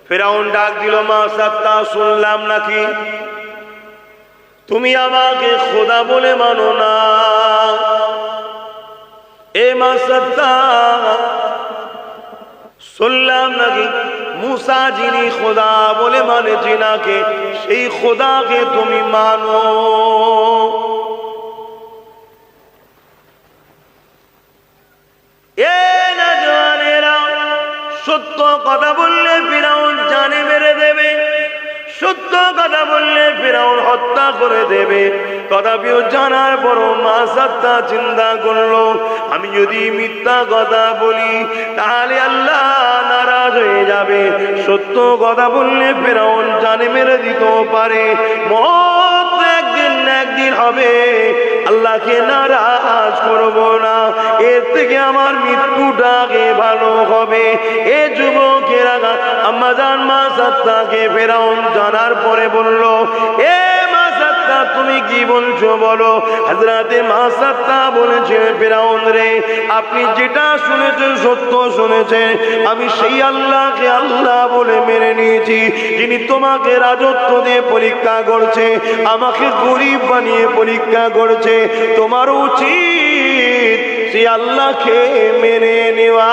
ফেরাউন ডাক দিল, মা সাত্তা, শুনলাম নাকি তুমি আমাকে খোদা বলে মানো না। এ মা সাত্তা, শুনলাম নাকি মুসা যিনি খোদা বলে মানে জিনাকে, সেই খোদাকে তুমি মানো। এ না জানেরা, সত্য কথা বললে ফিরাউন জানে মেরে দেবে, সত্য কথা বললে ফিরাউন হত্যা করে দেবে। তথাপিও জানার পর মা সাত্তা চিন্তা করলো, আমি যদি মিথ্যা কথা বলি তাহলে আল্লাহ নারাজ হয়ে যাবে, সত্য কথা বললে ফিরাউন জানে মেরে দিতেও পারে, মত একদিন না একদিন হবে, আল্লাহকে নারাজ করব না, এর থেকে আমার মৃত্যুটাকে ভালো হবে। এ যুবকেরা আম্মাজান মা সাত্তাকে ফেরাউন জানার পরে বলল, এ মা সাত্তা তুমি কি বলছো বলো। হযরতে মা সাত্তা বলেছে, ফেরাউন রে, আপনি যেটা শুনেছেন সত্য শুনেছেন, আমি সেই আল্লাহকে আল্লাহ বলে মেনে নিয়েছি যিনি তোমাকে রাজত্ব দিয়ে পরীক্ষা করছে, আমাকে গরিব বানিয়ে পরীক্ষা করছে, তোমার উচিত সেই আল্লাহকে মেনে নেওয়া।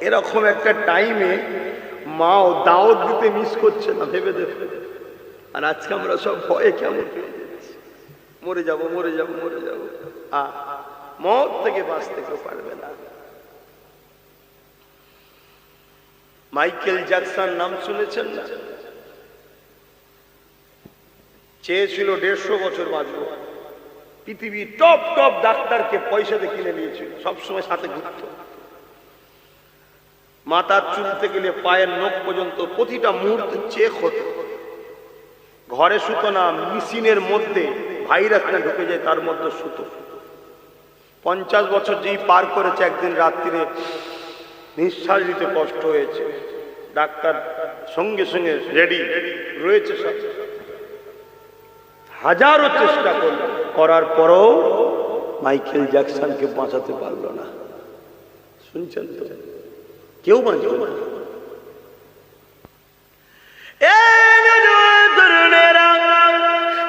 এরকম একটা টাইমে মাও দাওয়াত দিতে মিস করছে না, ভেবে দেখো। আর আজকে আমরা সব ভয়ে কেমন পেয়ে যাচ্ছি, মরে যাব মরে যাব মরে যাব, মত থেকে বাঁচতে কেউ পারবে না। মাইকেল জ্যাকসন নাম শুনেছেন না? চেয়েছিল 150 বছর বাঁচব, পৃথিবীর টপ টপ ডাক্তারকে পয়সাতে কিনে নিয়েছিল, সবসময় সাথে ঘুরত। মাথার চুল থেকে পায়ের নখ পর্যন্ত প্রতিটা মুহূর্তে চেক হতো। ঘরে শুতো না, মেশিনের মধ্যে ভাইরাস না ঢুকে যায় তার মধ্যে শুতো। 50 বছর যেই পার করেছে, একদিন রাত্রিরে নিঃশ্বাস দিতে কষ্ট হয়েছে, ডাক্তার সঙ্গে সঙ্গে রেডি রয়েছে, সব হাজারো চেষ্টা করার পরও মাইকেল জ্যাকসনকে বাঁচাতে পারলো না। শুনছেন তো? কেউ বাঁচবে না।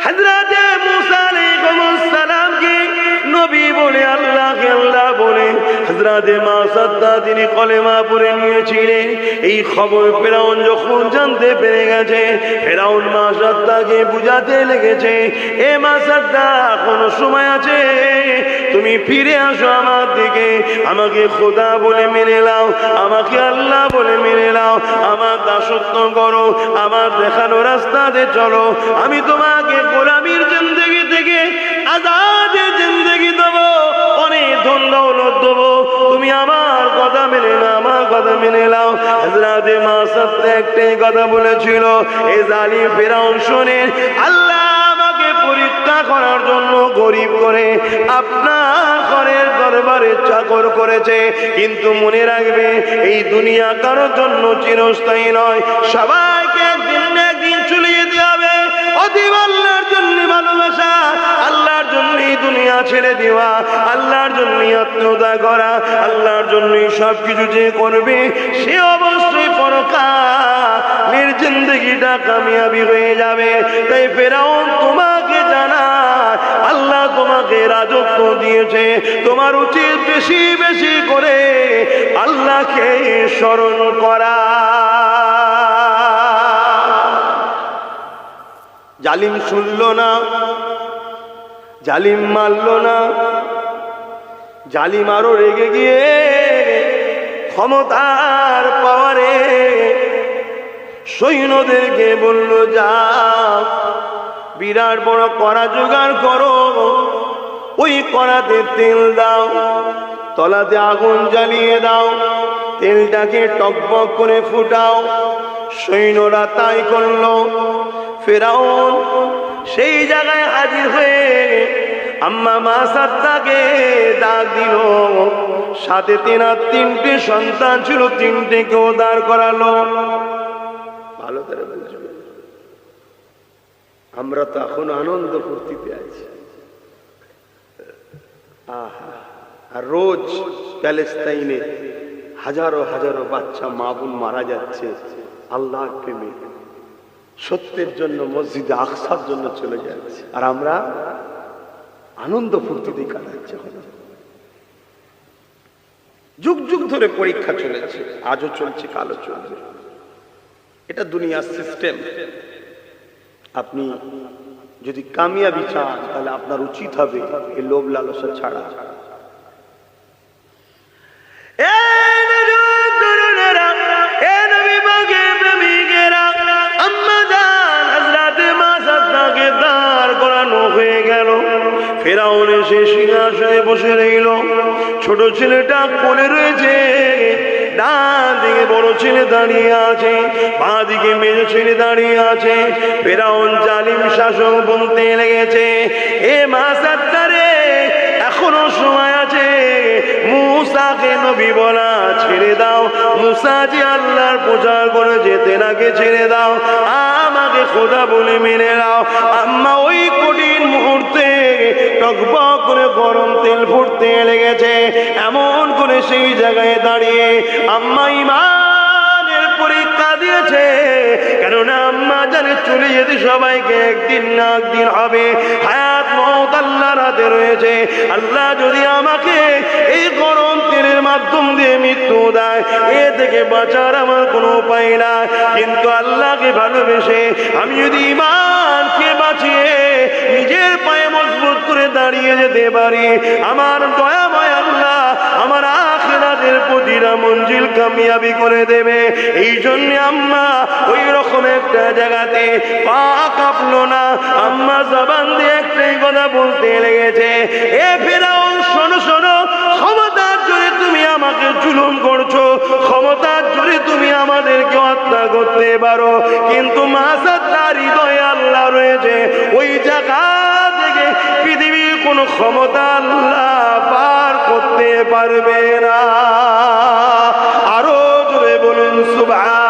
হযরতে মুসা আলাইহিস সালামকে নবী বলে, আল্লাহকে আল্লাহ বলে হযরতে মা সাত্তা তিনি কলেমা পড়ে নিয়েছিলেন। এই খবর ফেরাউন যখন জানতে পেরে গেছে, ফেরাউন মা সাত্তাকে বুঝাতে লেগেছে, এ মা সাত্তা এখনো সময় আছে, তুমি ফিরে আসো আমার দিকে, আমাকে খোদা বলে মেনে নাও, আমাকে আল্লাহ বলে মেনে নাও, আমার দাসত্ব করো, আমার দেখানো রাস্তাতে চলো, আমি তোমাকে গোলামীর জিন্দেগি থেকে আজাদের জিন্দেগি দেবো, অনেক ধন দৌলত দেবো, তুমি আমার কথা মেনে নাও, আমার কথা মেনে নাও। হযরতে মা সাত্তা একটাই কথা বলেছিল, এ জালিম ফেরাউন শোনেন, আল্লাহ আমাকে পরীক্ষা করার জন্য গরিব করে আপনার ঘরের দরবারে চাকর করেছে, কিন্তু মনে রাখবে এই দুনিয়া কারোর জন্য চিরস্থায়ী নয়, সবাইকে একদিন না একদিন চলে যেতে হবে। অতএব আল্লাহর জন্য ভালোবাসা, আল্লাহর জন্যই দুনিয়া ছেড়ে দেওয়া, আল্লাহর জন্যই আত্মীয়তা করা, আল্লাহর জন্যই সবকিছু যে করবে সে অবশ্যই পরকালের জিন্দেগিটা কামিয়াবি হয়ে যাবে। তাই ফেরাউন তোমাকে জানা, আল্লাহ তোমাকে রাজত্ব দিয়েছে, তোমার উচিত বেশি বেশি করে আল্লাহকে স্মরণ করা। জালিম শুনল না, জালিম মারল না, জালিম আরো রেগে গিয়ে ক্ষমতার পাওয়ারে সৈন্যদেরকে বলল, যা বিরাট বড় কড়া জোগাড় করো, ওই কড়াতে তেল দাও, তলাতে আগুন জ্বালিয়ে দাও, তেলটাকে টকবক করে ফুটাও। সৈন্যরা তাই করলো। ফেরাউন সেই জায়গায় হাজির হয়ে আম্মা মা সাত্তাকে ডাক দিল, সাথে তেনার 3টে সন্তান ছিল, 3টেকেও দাঁড় করালো। ভালো করে বুঝবে, আমরা তো এখন আনন্দ ফুর্তিতে আছি। আর রোজ প্যালেস্তাইনে হাজারো হাজারো বাচ্চা মা বোন মারা যাচ্ছে আল্লাহর প্রেমে, সত্যের জন্য মসজিদে আকসার জন্য চলে যাচ্ছে, আর আমরা আনন্দ ফুর্তিতে কাটাচ্ছি। যুগ যুগ ধরে পরীক্ষা চলেছে, আজও চলছে, কালও চলবে। এটা দুনিয়ার সিস্টেম। আপনি যদি কামিয়াবি চান তাহলে আপনার উচিত হবে এই লোভ লালসা ছাড়া। ফেরাউন এসে সিংহাসনে বসে রইল, ছোট ছেলেটা কোলে রয়েছে, ডান দিকে বড় ছেলে দাঁড়িয়ে আছে, বাঁ দিকে মেজ ছেলে দাঁড়িয়ে আছে। ফেরাউন জালিম শাসক বলতে লেগেছে, এ মাসাত্তারে, এখনো সময় আছে, মুসাকে নবী বলা ছেড়ে দাও। মুসা যে আল্লাহর পূজা করে যেতে নাকি ছেড়ে দাও, আমাকে খোদা বলে মেনে নাও। আম্মা ওই কঠিন মুহূর্তে টকবক করে গরম তেল ফুটতে লেগেছে, এমন করে সেই জায়গায় দাঁড়িয়ে আম্মা ইমানের পরীক্ষা দিয়েছে। কেননা আম্মা জানে চলে যেতে সবাইকে একদিন না একদিন হবে, হায়াত মওত আল্লাহর হাতে রয়েছে। আল্লাহ যদি আমাকে এই গরম তেলের মাধ্যম দিয়ে মৃত্যু দেয়, এ থেকে বাঁচার আমার কোনো উপায় না। কিন্তু আল্লাহকে ভালোবেসে আমি যদি ইমানকে বাঁচিয়ে নিজের পায়ে মজবুত করে দাঁড়িয়ে যেতে পারি, আমার দয়াময় আল্লাহ আমার আখিরাতের প্রতিটা মঞ্জিল কামিয়াবি করে দেবে। এই জন্য আম্মা ওই রকম একটা জায়গাতে পা কাঁপলো না, আম্মা জবান দিয়ে একটাই কথা বলতে লেগেছে, এ ফেরাউন শোনো শোনো, ক্ষমতার জোরে তুমি আমাকে জুলুম করছো, ক্ষমতার জোরে তুমি আমাদেরকে হত্যা করতে পারো, কিন্তু মাসাত্তার হৃদয়ে আল্লাহ রয়েছে। ওই জায়গা থেকে পৃথিবীর কোন ক্ষমতা আল্লাহ পার করতে পারবে না। আরো জোরে বলুন সুবহান।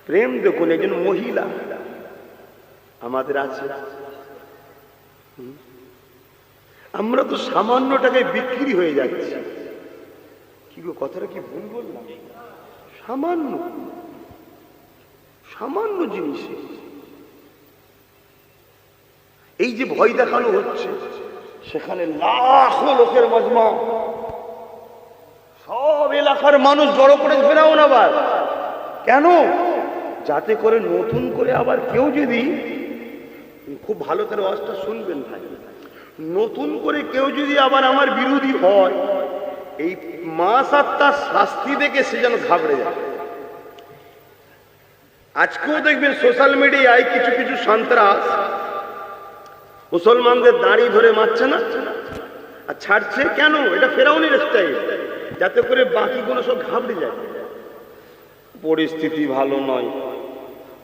প্রেম দেখুন, একজন মহিলা আমাদের আছে, আমরা তো সামান্য টাকায় বিক্রি হয়ে যাচ্ছি। কি গো, কথাটা কি ভুল বললাম? সামান্য সামান্য জিনিসে এই যে ভয় দেখানো হচ্ছে, সেখানে লাখো লোকের মজমা, সব এলাকার মানুষ জড়ো করে ফেরাউন আবার কেন? যাতে করে নতুন করে আবার কেউ যদি, খুব ভালো করে ওয়াজটা শুনবেন ভাই, নতুন করে কেউ যদি আবার আমার বিরোধী হয়, এই মাসাত্তার শাস্তি দেখে সে যেন ঘাবড়ে যায়। আজকেও দেখবেন সোশ্যাল মিডিয়ায় কিছু কিছু সন্ত্রাস মুসলমানদের দাড়ি ধরে মারছে না, আর ছাড়ছে কেন? এটা ফেরাউনের স্টাইল, যাতে করে বাকিগুলো সব ঘাবড়ে যায়। পরিস্থিতি ভালো নয়,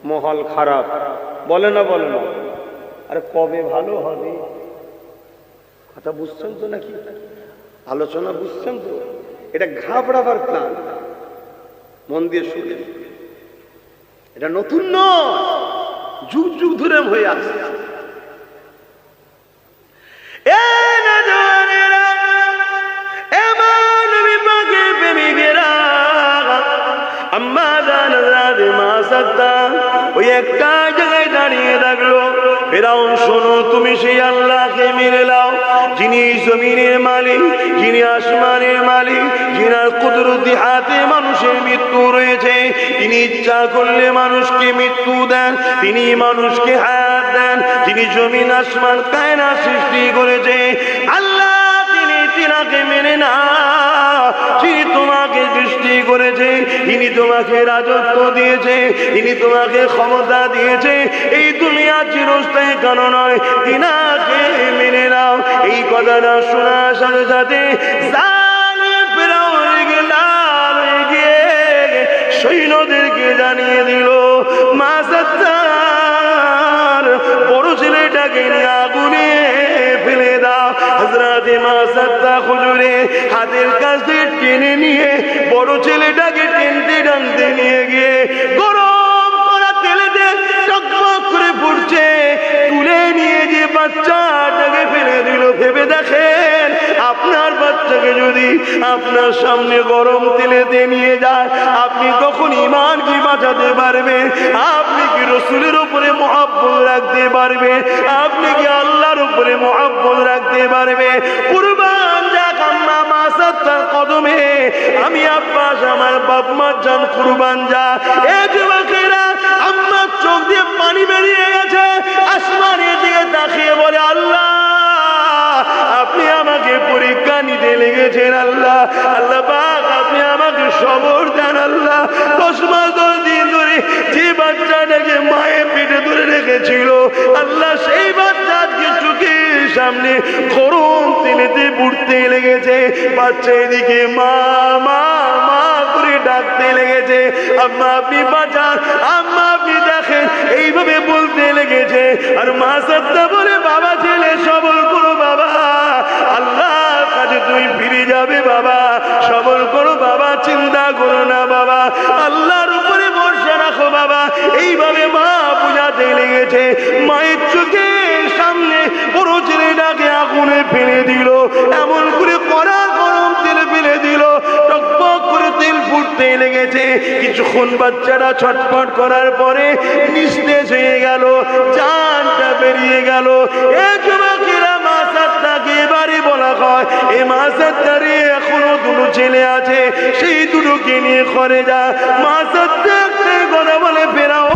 মহল খারাপ, বলে না বলে না, আরে কবে ভালো হবে? কথা বুঝছেন তো নাকি? আলোচনা বুঝছেন তো? এটা ঘাবড়াবার প্ল্যান, মন দিয়ে শুনে। এটা নতুন নয়, যুগ যুগ ধরে হয়ে আসছে। ওই একটা জায়গায় দাঁড়িয়ে থাকলো। ফেরাউন শোনো, তুমি সেই আল্লাহকে মেনে নাও যিনি জমিনের মালিক, যিনি আসমানের মালিক, যিনার কুদরতি হাতে মানুষের মৃত্যু রয়েছে। তিনি ইচ্ছা করলে মানুষকে মৃত্যু দেন, তিনি মানুষকে হায়াত দেন। যিনি জমিন আসমান কায়নাত সৃষ্টি করেছে আল্লাহ, তিনি তিনাকে মেনে না। যিনি তোমাকে সৃষ্টি করেছে, তিনি তোমাকে রাজত্ব দিয়েছে, তিনি তোমাকে ক্ষমতা দিয়েছে, এই দুনিয়া চিরস্থায়ী কেন নয়, তিনাকে মেনে নাও। এই কথাটা শোনার সাথে সাথে সৈন্যদেরকে জানিয়ে দিল, মাসাত্তার বড় ছেলেটাকে নিয়ে আগুনে ফেলে দাও। হযরত মাসাত্তা হুজুরে হাতের কাছে টেনে নিয়ে বড় ছেলেটাকে টেনতে টানতে নিয়ে গিয়ে গরম করা তেলেতে টকবক করে ফুটছে বাচ্চাটাকে ফেলে দিল। ভেবে দেখেন, আপনার বাচ্চাকে যদি আপনার সামনে গরম তেলেতে নিয়ে যায়, আপনি তখন ঈমান কি বাঁচাতে পারবেন? আপনি কি রাসূলের উপরে মহব্বত রাখতে পারবেন? আপনি কি আল্লাহর উপরে মহব্বত রাখতে পারবেন? কুরবান যাক আম্মা মা সাত্তার কদমে, আমি আব্বাস আমার বাপ মা জান কুরবান যা। এ যুবকেরা, আম্মার চোখ দিয়ে পানি বেরিয়ে গেছে, আসমানের দিকে তাকিয়ে বলে, আল্লাহ আপনি আমাকে পরীক্ষা নিতে লেগেছেন। আল্লাহ আল্লাহ পাক আপনি আমাকে সবর দেন। আল্লাহ 10 মাস 10 দিন ধরে যে বাচ্চাটাকে মায়ের পেটে ধরে রেখেছিল, আল্লাহ সেই বাচ্চাকে চোখের সামনে গরম তেলেতে পুড়তে লেগেছে। বাচ্চা এদিকে মা মা মা করে ডাকতে লেগেছে, আম্মা আপনি বাঁচান, আম্মা আপনি দেখেন, এইভাবে বলতে লেগেছে। আর মা সাত্তা বলে, বাবা ছেলে সবর করো বাবা, আল্লাহর কাছে তুমি ফিরে যাবে বাবা, সবর করো বাবা, চিন্তা করো না বাবা, আল্লাহর উপরে ভরসা রাখো বাবা। এইভাবে মা বুঝাতে লেগেছে। মায়ের চোখের সামনে বড় ছেলেটাকে আগুনে ফেলে দিল, এমন করে কড়া গরম তেল ফেলে দিল, টকবক করে তেল ফুটতে লেগেছে। কিছুক্ষণ বাচ্চারা ছটফট করার পরে নিস্তেজ হয়ে গেল, জানটা বেরিয়ে গেল। এ যুবকেরা, মা সাত্তাকে এবারে বলা হয়, এ মা সাত্তারে এখনো দুটো ছেলে আছে, সেই দুটোকে নিয়ে ঘরে যা। মা সাত্তা একটাই কথা বলে, ফেরাও।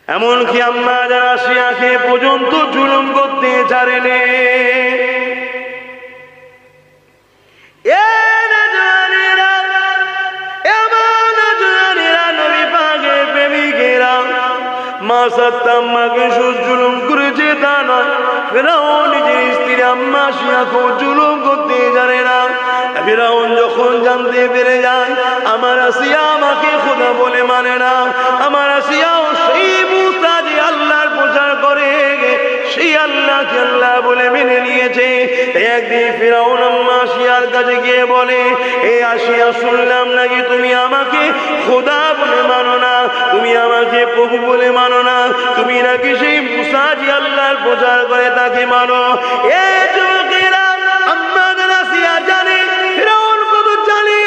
এমনকি আম্মা যারা আসিয়াকে পর্যন্ত জুলুম করতে ছাড়েনে। মা সাত্তা আম্মাকে জুলুম করেছে তা নয়, ফেরাউন নিজের স্ত্রী আম্মা আসিয়াকেও জুলুম করতে জানে না। ফেরাউন যখন জানতে পেরে যায় আমার আসিয়া আমাকে খোদা বলে মানে না, আমার আসিয়াও সেই মুসা যে আল্লাহর প্রচার করে, সেই আল্লাহকে আল্লাহ বলে মেনে নিয়েছে। একদিন ফেরাউন আম্মা আসিয়ার কাছে গিয়ে বলে, এ আসিয়া শুনলাম নাকি তুমি আমাকে খোদা বলে মানো না, তুমি আমাকে প্রভু বলে মানো না, তুমি নাকি সেই মুসা যে আল্লাহর প্রচার করে তাকে মানো। এ যুবকেরা, আম্মা আসিয়া জানে ফেরাউন কত জানে,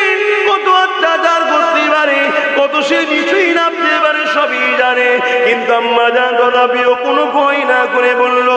কত অত্যাচার করতে পারে, কত সে কিছুই নামতে পারে, সবই জানে। কিন্তু আম্মা জান তথাপিও কোনো ভয় না করে বলল,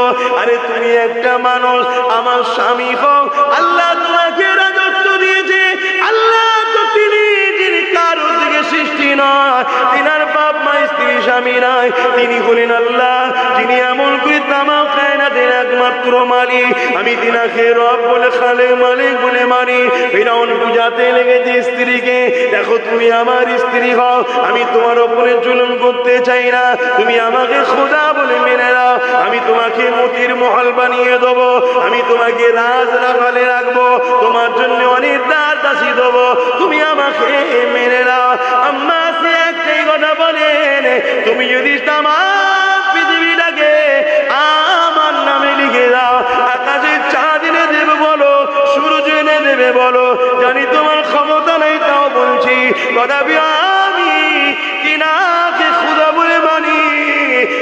আরে তুমি একটা মানুষ, আমার স্বামী হও, আল্লাহ তোমাকে রাজত্ব দিয়েছে, আল্লাহ তো তিনি যিনি কারো থেকে সৃষ্টি নয়, তিনার বাপ মা স্ত্রী স্বামী নয়, তিনি হলেন আল্লাহ, যিনি এমন করে তামাম কায়নাতের একমাত্র মালিক। আমি তিনাকে রব বলে, খালেক মালিক বলে মানি। ফেরাউন বুঝাতে লেগেছে স্ত্রীকে, দেখো তুমি আমার স্ত্রী হও, আমি তোমার উপরে জুলুম করতে চাই না, তুমি আমাকে খোদা বলে মেনে নাও, আমি তোমাকে মতির মহল বানিয়ে দেবো, আমি তোমাকে রাজ রাখালে রাখবো, তোমার জন্য অনেক দাস দাসী দেবো, তুমি আমাকে মেনে নাও। আম্মা সে একটাই কথা বলেন, তুমি যদি তামাম পৃথিবীটাকে আমার নামে লিখে দাও, আকাশে চাঁদ এনে দেবে বলো, সূর্য এনে দেবে বলো, জানি তোমার ক্ষমতা নেই, তাও বলছি, তথাপি আমি তিনাকে খোদা বলে মানি,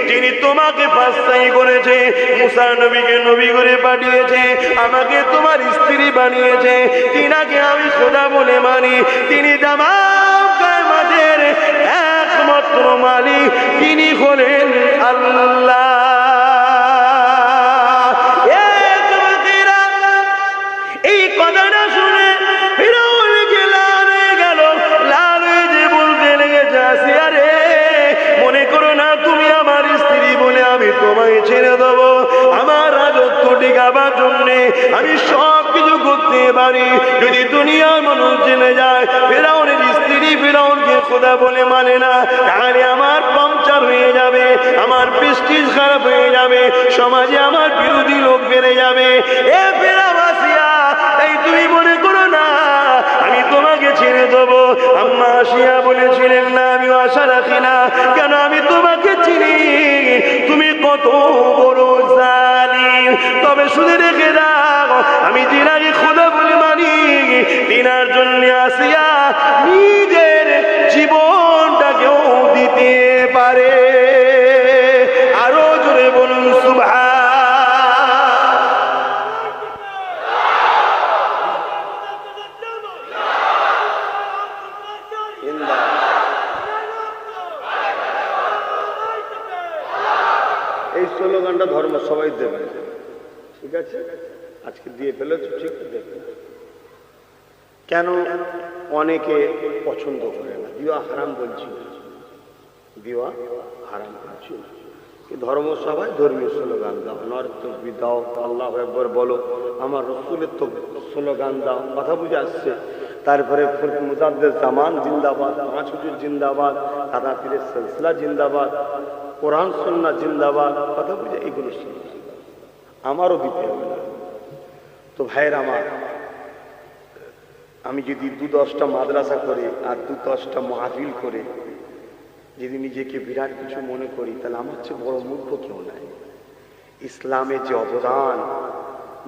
যিনি তোমাকে পাস্তাই করেছে, মুসা নবীকে নবী করে পাঠিয়েছে, আমাকে তোমার স্ত্রী বানিয়েছে, তিনাকে আমি খোদা বলে মানি। তিনি তামাম কায়নাতের একমাত্র মালিক, তিনি হলেন আল্লাহ। এই কথাটা শুনে ফিরাউন লাল হয়ে গেল, লাল হয়ে যে বলতে লেগেছে, আসিয়া রে, মনে করো না তুমি আমার স্ত্রী বলে আমি তোমায় ছেড়ে দেবো, আমার রাজত্ব টিকাবার জন্যে আমি সব কিছু করতে পারি। যদি দুনিয়ার মানুষ জেনে যায় ফিরাউনের স্ত্রী ফিরাউনকে খোদা বলে মানে না, তাহলে আমার পাংচার হয়ে যাবে, আমার প্রেস্টিজ খারাপ হয়ে যাবে, সমাজে আমার বিরোধী লোক বেড়ে যাবে। এ ফেরাউন আসিয়া, তাই তুমি মনে করো না আমি তোমাকে ছেড়ে দেবো। আম্মা আসিয়া বলেছিলেন, না আমিও আশা রাখি না, কেন আমি তোমাকে চিনি, তুমি কত বড় জালিম। তবে শুনে রেখে দাও, আমি যিনাকে খোদা বলে মানি, তিনার জন্য আসিয়া নিজের জীবনটাকেও দিতে পারে। আরো জোরে বলুন সুবহান। এই স্লোগানটা ধর্ম সবাই দেবে, ঠিক আছে? আজকে দিয়ে ফেলেছ, ঠিক দেবে। কেন? অনেকে পছন্দ করে না। বিওয়া হারাম বলছি না, বিওয়া হারাম বলছি না। ধর্মসভায় ধর্মীয় স্লোগান দাও, নর্তকবি দাও, আল্লাহু আকবার বলো, আমার রসুলের তো স্লোগান দাও, কথা বুঝে আসছে। তারপরে মুজাদ্দেদ জামান জিন্দাবাদ, 5 হুজুর জিন্দাবাদ, দাদা পীরের সিলসিলা জিন্দাবাদ, কোরআন সুন্নাহ জিন্দাবাদ, কথা বুঝে এগুলো আমারও দিতে হবে না। তো ভাইয়ের আমার, আমি যদি 2-10টা মাদ্রাসা করে আর 2-10টা মাহফিল করে যদি নিজেকে বিরাট কিছু মনে করি, তাহলে আমার চেয়ে বড় মূর্খ কেউ নাই। ইসলামের যে অবদান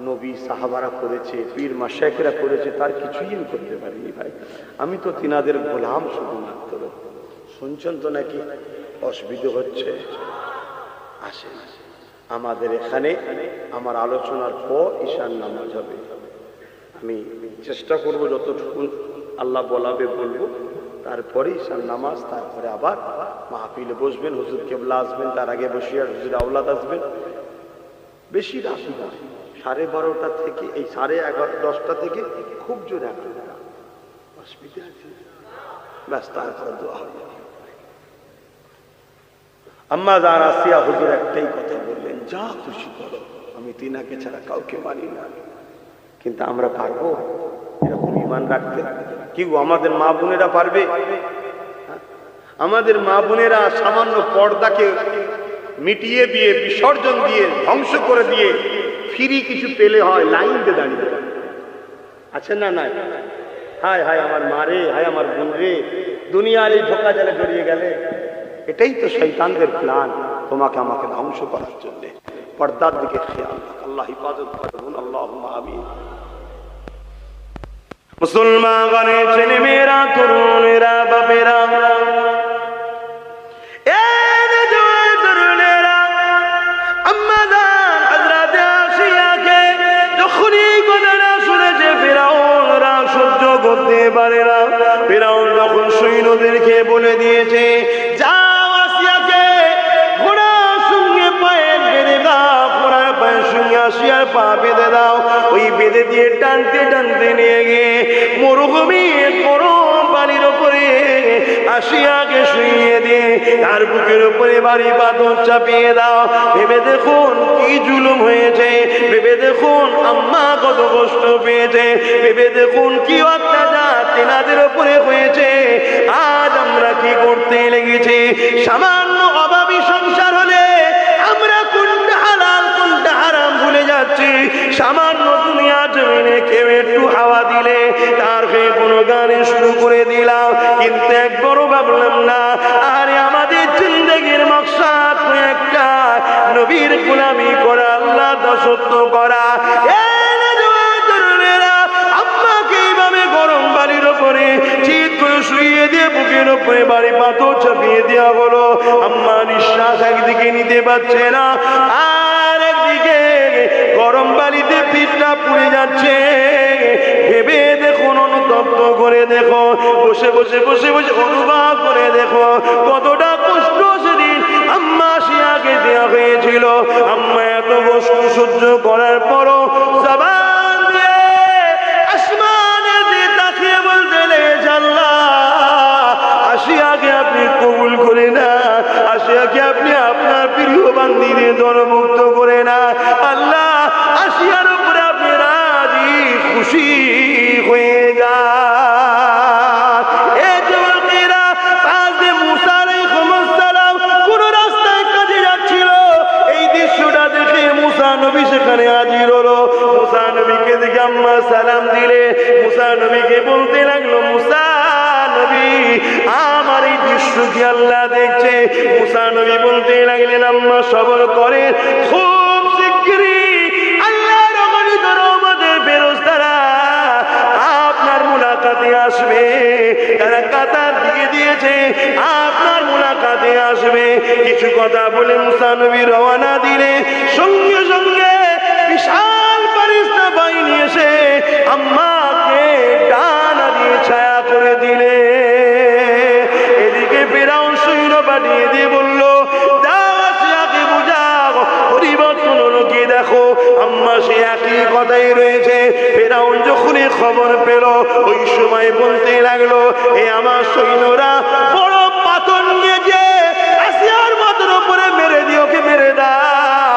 নবী সাহাবারা করেছে, পীর মাশায়েখরা করেছে, তার কিছুই আমি করতে পারিনি ভাই। আমি তো তিনাদের গোলাম শুধুমাত্র। শুনছেন তো নাকি অসুবিধা হচ্ছে? আসেন, আমাদের এখানে আমার আলোচনার পর ঈশান নামাজ হবে। আমি চেষ্টা করব যতটুকু আল্লাহ বলাবে বলবো, তারপরে ঈশান নামাজ, তারপরে আবার মাহফিলে বসবেন, হুজুর কেবলা আসবেন, তার আগে বসিয়ার হুজুর আওলাদ আসবেন। বেশি রাশি না, 12:30 থেকে এই 11:30 10টা থেকে খুব জোরে একটা অসুবিধা আছে, ব্যাস তারপরে দোয়া হবে। আম্মা জান আসিয়া হুজুর একটাই কথা বললেন, যা খুশি করো, আমি তিনাকে ছাড়া কাউকে মানি না। কিন্তু আমরা পারবো এরকম ঈমান রাখতে? কি গো, আমাদের মা বোনেরা পারবে? আমাদের মা বোনেরা সামান্য পর্দাকে মিটিয়ে দিয়ে, বিসর্জন দিয়ে, ধ্বংস করে দিয়ে ফ্রি কিছু পেলে হয় লাইন দিয়ে দাঁড়িয়ে আছে না? নাই। হায় হায় আমার মারে, হায় আমার বোন রে, দুনিয়ার এই ধোঁকা জালে জড়িয়ে গেলে। এটাই তো শয়তানদের প্ল্যান, তোমাকে আমাকে ধ্বংস করার জন্য। পর্দার দিকে খেয়াল রাখ, আল্লাহ হিফাজত করুন, আল্লাহুম্মা আমিন। মুসলমানের ছেলে মেয়েরা, তরুণেরা, বাপেরা, সহ্য করতে পারে না। ফিরআউন যখন সৈন্যদেরকে বলে দিয়েছে, যাও আসিয়াকে ঘোড়ার সঙ্গে পায়ে বেঁধে দাও, ঘোড়ার পায়ের সঙ্গে আসিয়ার পা বেঁধে দাও, ওই বেঁধে দিয়ে টানতে টানতে নিয়ে গিয়ে মরুভূমির গরম পানির উপরে আসিয়াকে শুইয়ে দিয়ে তার বুকের উপরে বাড়ি পাথর চাপিয়ে দাও। ভেবে দেখুন কি জুলুম হয়েছে, ভেবে দেখুন আম্মা কত কষ্ট পেয়েছে, ভেবে দেখুন কি অত্যাচার তেনাদের উপরে হয়েছে। আজ আমরা কি করতে লেগেছি? সামান্য অভাবী সংসার হলে আমরা কোনটা হালাল কোনটা হারাম ভুলে যাচ্ছি। সামান্য দুনিয়া জমিনে কেউ একটু হাওয়া দিলে তার হয়ে কোনো গানে শুরু করে দিলাম, কিন্তু একবারও ভাবলাম না আরে আমাদের জিন্দেগির মকসাদ একটা, নবীর গোলামি করা, আল্লাহ দাসত্ব করা। গরম বাড়ির উপরে চিৎ করে শুইয়ে দিয়ে বুকের উপরে বাড়ি পাথর চাপিয়ে দেওয়া হলো। আম্মা নিঃশ্বাস একদিকে নিতে পারছে না, আর একদিকে গরম বাড়িতে পিঠটা পুড়ে যাচ্ছে। ভেবে দেখুন, অনুতপ্ত করে দেখো, বসে বসে বসে বসে অনুভব করে দেখো কতটা কষ্ট সেদিন আম্মা শিয়াকে দেওয়া হয়েছিল। আম্মা এত কষ্ট সহ্য করার পরও জবান দিয়ে আসমানে দিয়ে তাকিয়ে বলতে লেগেছে, আল্লাহ আসিয়াকে আপনি কবুল করে না, আসিয়াকে আপনি আপনার প্রিয় বান্দিদের দলমুক্ত করে না। আল্লাহ আসিয়ার উপরে আপনি রাজি খুশি হয়ে যান। এই যুবকেরা পাশ দিয়ে মুসা আলাইহিস সালাম কোন রাস্তায় কাজে যাচ্ছিল, এই দৃশ্যটা দেখে মুসা নবী সেখানে হাজির হলো। মুসা নবীকে দেখে আম্মা সালাম দিলে মুসা নবীকে বলতে লাগলো, মুসা নবী আমার এই দৃশ্য কি আল্লাহ দেখছে? মুসা নবী বলতে লাগলেন, আম্মা সবর করে, খুব শিগগিরই আল্লাহর অগণিত রহমতের ফেরেশতারা আপনার মুলাকাতে আসবে, তারা কাতার দিয়ে দিয়েছে, আপনার মুলাকাতে আসবে। কিছু কথা বলে মুসা নবী রওনা দিলে সঙ্গে সঙ্গে বিশাল ফেরেশতা বাহিনী এসে আম্মাকে ডানা দিয়ে ছায়া করে দিলে। এদিকে ফিরআউন সৈন্য পাঠিয়ে দিয়ে বলল, যাও আসিয়াকে বুঝাও ওই সময় বলতে লাগলো, এ আমার সৈন্যরা বড় পাথর নিয়ে যে আসিয়ার মাথার উপরে মেরে দিয়ে ওকে মেরে দাও।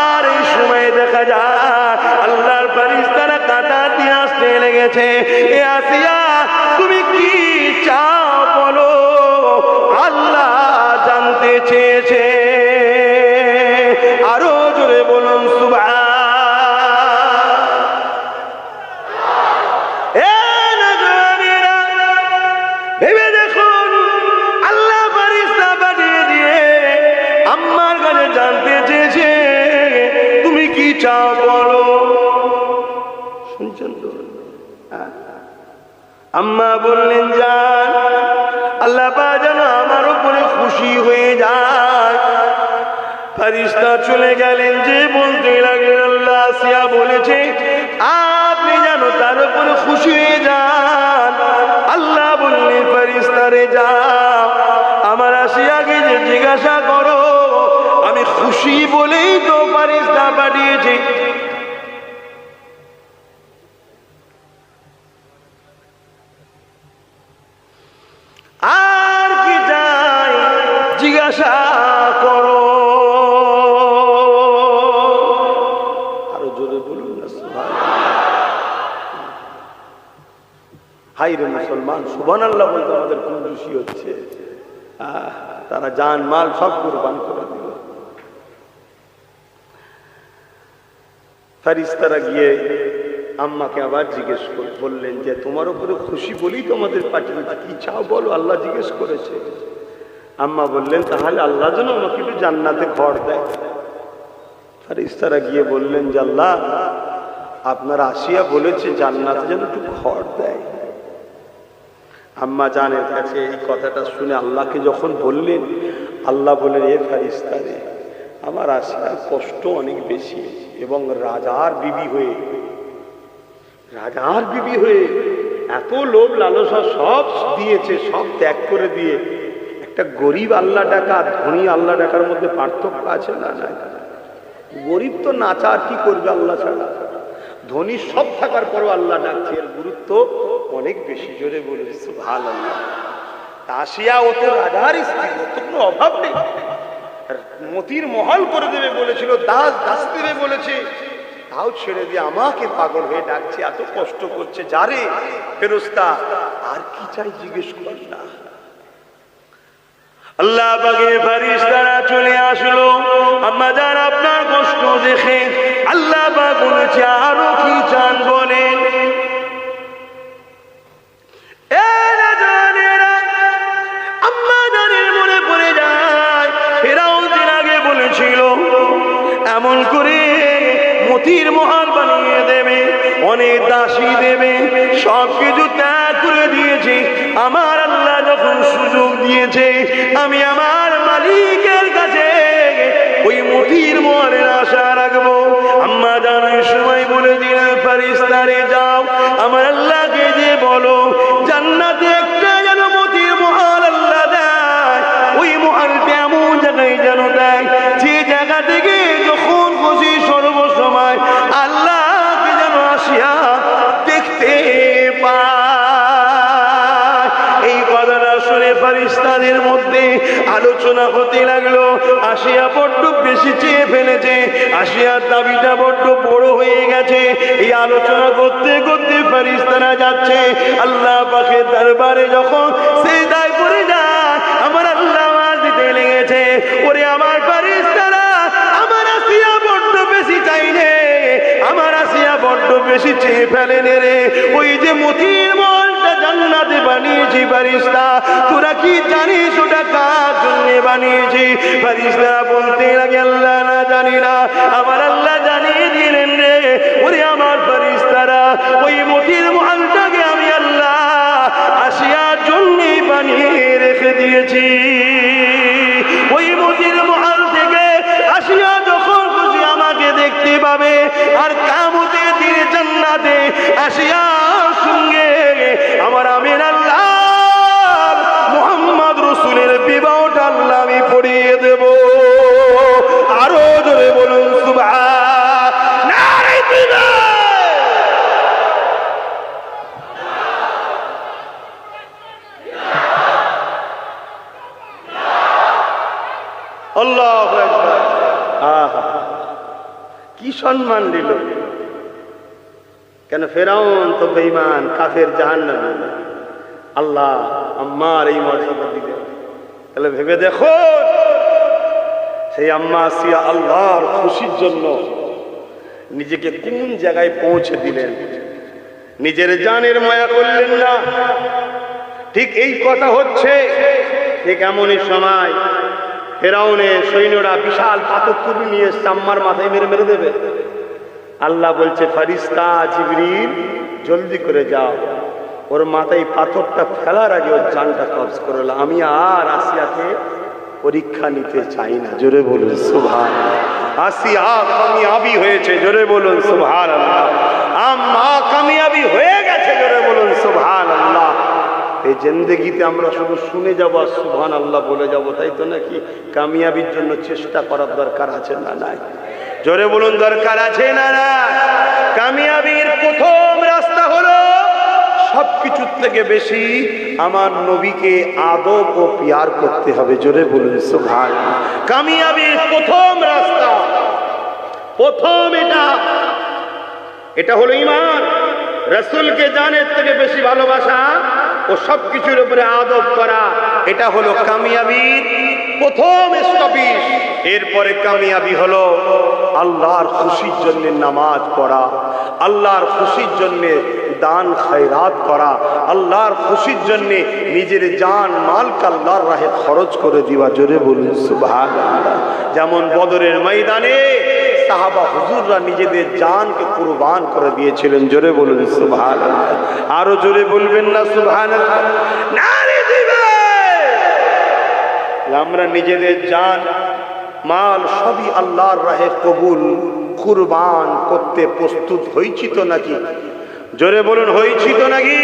আর এই সময় দেখা যায় আল্লাহর ফেরেশতারা কাঁটা দিয়ে আসতে লেগেছে। এ আসিয়া তুমি কি চাও বলো, আল্লাহ জানতে চেয়েছে। আরো জোরে বলুন সুবহান। ভেবে দেখুন, আল্লাহ ফেরেশতা পাঠিয়ে দিয়ে আম্মার কাছে জানতে চেয়েছে তুমি কি চাও বলো। শুনছেন তো? আম্মা বললেন, যান আল্লাহ পাক যেন আমার উপরে খুশি হয়ে যায়। ফেরেশতা চলে গেলেন, যে বলতে লাগলেন, আল্লাহ আসিয়া বলেছে আপনি যেন তার উপরে খুশি হয়ে যান। আল্লাহ বললেন, ফেরেশতারে যাও আমার আসিয়াকে যে জিজ্ঞাসা করো, আমি খুশি বলেই তো ফেরেশতা পাঠিয়েছি। আর কি চাই জিজ্ঞাসা করো। আরো জোরে বলুন না সুবহানাল্লাহ। হাই রে মুসলমান, সুবহানাল্লাহ বলতে আমাদের কোন খুশি হচ্ছে। তারা জান মাল সব কুরবান করে দিল। ফেরেশতারা গিয়ে আম্মাকে আবার জিজ্ঞেস বললেন যে তোমার উপরে খুশি বলেই তোমাদের পাঠিয়েছে, কি চাও বলো, আল্লাহ জিজ্ঞেস করেছে। আম্মা বললেন, তাহলে আল্লাহ যেন আমাকে একটু জান্নাতে ঘর দেয়। ফেরেশতারা গিয়ে বললেন যে আল্লাহ আপনার আসিয়া বলেছে জান্নাতে যেন একটু ঘর দেয়। আম্মা জানের কাছে এই কথাটা শুনে আল্লাহকে যখন বললেন, আল্লাহ বলেন, এ ফেরেশতারে আমার আসিয়ার কষ্ট অনেক বেশি, এবং রাজার বিবি হয়ে এত লোভ লালসা সব দিয়েছে, সব ত্যাগ করে দিয়ে একটা গরিব আল্লাহ ডাকা ধনী আল্লাহ ডাকার মধ্যে পার্থক্য আছে না? না, গরিব তো নাচা আর কি করবে আল্লাহ ছাড়া, ধনী সব থাকার পরও আল্লাহ ডাকছে, এর গুরুত্ব অনেক বেশি। জোরে বলে সুবহানাল্লাহ। আসিয়া ও তো রাজার স্ত্রী, ও তো কোনো অভাব নেই, মতির মহল করে দেবে বলেছিল, দাস দেবে বলেছে, তাও ছেড়ে দিয়ে আমাকে পাগল হয়ে ডাকছে, এত কষ্ট করছে। যারে ফেরেশতা আর কি চাই জিজ্ঞেস কর না। আল্লাহ পাকের ফেরেশতারা চলে আসলো। আম্মা জান আপনার কষ্ট দেখে আল্লাহ পাক বলেছে, আরো কি চান বলেন। আম্মা জানের মনে পড়ে যায় ফেরাউন দিন আগে বলেছিল এমন করে মতির মহল বানিয়ে দেবে, অনেক দাসী দেবে, সবকিছু ত্যাগ করে দিয়েছে। আমার আল্লাহ যখন সুযোগ দিয়েছে, আমি আমার মালিকের কাছে ওই মতির মহলের আশা রাখবো। আম্মা জানার সময় বলে দিলেন, ফেরেশতারে যাও আমার আল্লাহকে যে বলো জান্নাতে একটা যেন মতির মহল আল্লাহ দেয়, ওই মহলটা এমন জায়গায় যেন দেয় যে জায়গা থেকে যখন খুশি সর্বসময় আল্লাহকে যেন আসিয়া দেখতে পায়। এই কথাটা শুনে ফেরেশতাদের মধ্যে আলোচনা হতে লাগলো। আসিয়া বড্ড বেশি চেয়ে ফেলেছে, আসিয়ার দাবিটা বড্ড বড় হয়ে গেছে। এই আলোচনা করতে করতে ফেরেশতারা যাচ্ছে আল্লাহ পাকের দরবারে, যখন সিজদায় পড়ে যায় আমার আল্লাহ আওয়াজ দিতে লেগেছে, ওরে আমার ফেরেশতারা আমার আসিয়া বড্ড বেশি চাইলে, আমার আসিয়া বড্ড বেশি চেয়ে ফেলেন রে। ওই যে মতির মহলটা জান্নাতে বানিয়েছি ফেরেশতা, তোরা কি জানিস ওটা কার জন্য বানিয়েছি? ফেরেশতারা বলতে লাগে, আল্লাহ না জানি না, আমার আল্লাহ জানিয়ে দিলেন রে। ওরে আমার ফেরেশতারা, ওই মতির মহলটাকে আমি আল্লাহ আসিয়ার জন্যই বানিয়ে রেখে দিয়েছি। ওই মতির মহল থেকে আসিয়া যখন খুশি আমাকে দেখতে পাবে, আর কিয়ামতের দিনে জান্নাতে আসিয়ার সঙ্গে আমার আমির আল্লাহ মুহাম্মদ রাসূলের বিবাহটা আল্লাহ আমি পড়িয়ে দেব। আরো জোরে বলুন সুবহান। নারে কি সম্মান দিল? কেন? ফেরাউন তো বেঈমান, কাফের, জাহান্নামী। আল্লাহ আম্মার এই মর্যাদা দিলেন। তাহলে ভেবে দেখো, সেই আম্মা আসিয়া আল্লাহর খুশির জন্য নিজেকে কোন জায়গায় পৌঁছে দিলেন, নিজের জানের মায়া করলেন না। ঠিক এই কথা হচ্ছে, ঠিক এমনই সময় ফেরাউনের সৈন্যরা বিশাল পাথর তুলে নিয়ে এসছে, আম্মার মাথায় মেরে মেরে দেবে। আল্লাহ বলছে, ফারিস্তা জিবরিল জলদি করে যাও, ওর মাথায় পাথরটা ফেলার আগে ওর জানটা কবজ করল। আমি আর আসিয়াকে পরীক্ষা নিতে চাই না। জোরে বলুন সুবহানাল্লাহ। আসিয়া কামিয়াবি হয়েছে, জোরে বলুন সুবহানাল্লাহ। আম্মা কামিয়াবি হয়ে গেছে, জোরে বলুন সুবহানাল্লাহ। এই জিন্দেগিতে আমরা শুধু শুনে যাব আর সুবহানাল্লাহ বলে যাব, তাই তো নাকি? কামিয়াবির জন্য চেষ্টা করার দরকার আছে না নাই? জোরে বলুন, দরকার আছে না না? কামিয়াবির প্রথম রাস্তা হলো সবকিছুর থেকে বেশি আমার নবীকে আদব ও পিয়ার করতে হবে। জোরে বলুন সুবহানাল্লাহ। কামিয়াবির প্রথম রাস্তা, প্রথম এটা হলো ঈমান। রাসূলকে জানের থেকে বেশি ভালোবাসা ও সবকিছুর উপরে আদব করা, এটা হলো কামিয়াবির প্রথম স্টপেজ। এরপরে কামিয়াবি হলো আল্লাহর খুশির জন্য নামাজ পড়া, আল্লাহর খুশির জন্য দান খয়রাত করা, আল্লাহর খুশির জন্য নিজের জান মালকে আল্লাহর রাহে খরচ করে দিবা। জোরে বলুন সুবহানাল্লাহ। যেমন বদরের ময়দানে সাহাবা হুজুররা নিজেদের জানকে কুরবান করে দিয়েছিলেন। জোরে বলুন সুবহানাল্লাহ। আরো জোরে বলবেন না সুবহানাল্লাহ? নারে দিবে। আমরা নিজেদের জান মাল সবই আল্লাহর রাহে কবুল কুরবান করতে প্রস্তুত হইছি তো নাকি? জোরে বলুন, হইছি তো নাকি?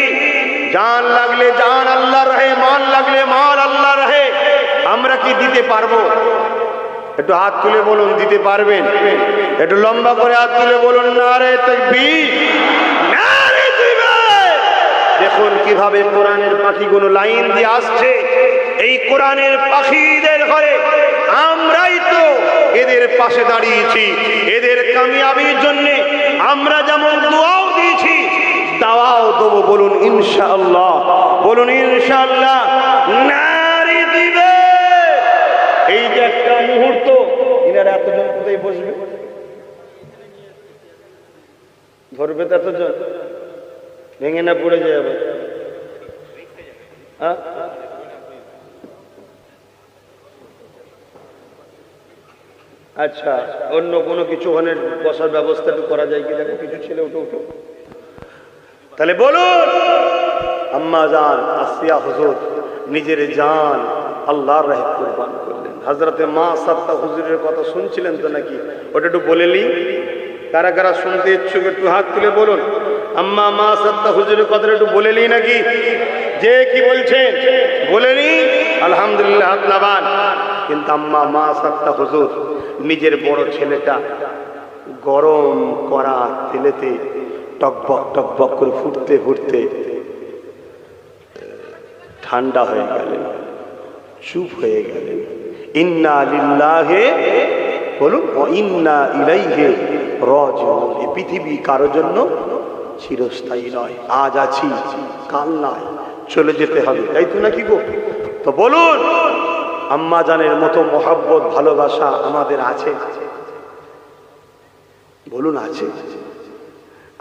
জান লাগলে জান আল্লাহর রাহে, মাল লাগলে মাল আল্লাহর রাহে। আমরা কি দিতে পারবো? একটু হাত তুলে বলুন, দিতে পারবেন? একটু লম্বা করে হাত তুলে বলুন, নারে তাকবীর, নারে তাকবীর। দেখুন কিভাবে কোরআনের পাখিগুলো লাইন দিয়ে আসছে। এই কোরআনের পাখিদের ঘরে আমরাই তো এদের পাশে দাঁড়িয়েছি। এদের কামিয়াবির জন্য আমরা যেমন দোয়াও দিয়েছি, দাওয়াও দেবো। বলুন ইনশাআল্লাহ, বলুন ইনশাআল্লাহ। নারে দিবে। এই যে একটা মুহূর্ত, ইনারা এতজন কোথায় বসবে? ধরবে তো এতজন, ভেঙে না পড়ে যাবে? আচ্ছা, অন্য কোনো কিছু ওখানে বসার ব্যবস্থা একটু করা যায় কি? দেখো কিছু ছেলে উঠো উঠো। তাহলে বলুন, আম্মা জান আসিয়া হুজুর নিজের জান আল্লাহর রাহে কুরবান করলেন। হযরতে মা সাত্তা হুজুরের কথা শুনছিলেন তো নাকি? ওটা একটু বলেলি। কারা কারা শুনতে ইচ্ছুক একটু হাত তুলে বলুন। আম্মা মা সাত্তা হুজুরের কথাটা একটু বলেলি নাকি? যে কি বলছেন বলেনি? আলহামদুলিল্লাহ, হাত নামান। কিন্তু আম্মা মা সাত্তা হুজুর নিজের বড় ছেলেটা গরম করা তেলেতে টকবক টকবক করে ফুটতে ফুটতে ঠান্ডা হয়ে গেলেন, চুপ হয়ে গেলেন। ইন্না লিল্লাহি বলুন ওয়া ইন্না ইলাইহি রাজিউন। এই পৃথিবী কারোর জন্য চিরস্থায়ী নয়। আজ আছি, কাল নাই, চলে যেতে হবে, তাই তো নাকি গো? তো বলুন, আম্মা জানের মতো মহব্বত ভালোবাসা আমাদের আছে? বলুন আছে?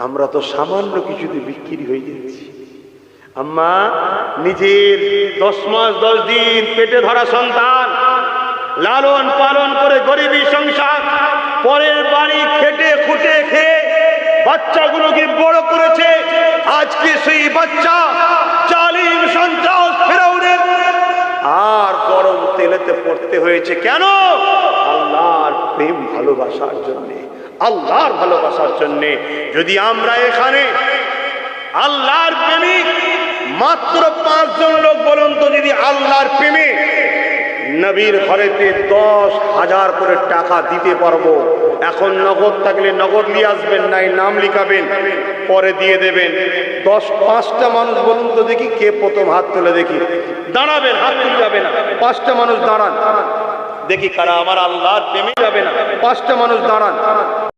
আমরা তো সামান্য কিছুতে বিক্রি হয়ে যাচ্ছি। আম্মা নিজের 10 মাস 10 দিন পেটে ধরা সন্তান লালন পালন করে গরিবী সংসার, পরের বাড়ি খেটে খুঁটে খেয়ে বাচ্চাগুলোকে বড় করেছে। আজকে সেই বাচ্চা জালিম সন্ত্রাস ফেরাউনের আর গরম তেলেতে পড়তে হয়েছে। কেন? আল্লাহর প্রেম ভালোবাসার জন্যে, আল্লাহর ভালোবাসার জন্যে। যদি আমরা এখানে আল্লাহর প্রেমিক মাত্র 5 জন লোক বলুন তো, যদি আল্লাহর প্রেমে নবীর ঘরেতে 10,000 করে টাকা দিতে পারবো। এখন নগদ থাকলে নগদ নিয়ে আসবেন, নাই নাম লিখাবেন, পরে দিয়ে দেবেন। 5টা মানুষ বলুন তো দেখি, কে প্রথম হাত তুলে দেখি? দাঁড়াবেন, হাত তুলে যাবে না। 5টা মানুষ দাঁড়ান দেখি, কারা আমার আল্লাহর প্রেমে যাবে না? 5টা মানুষ দাঁড়ান।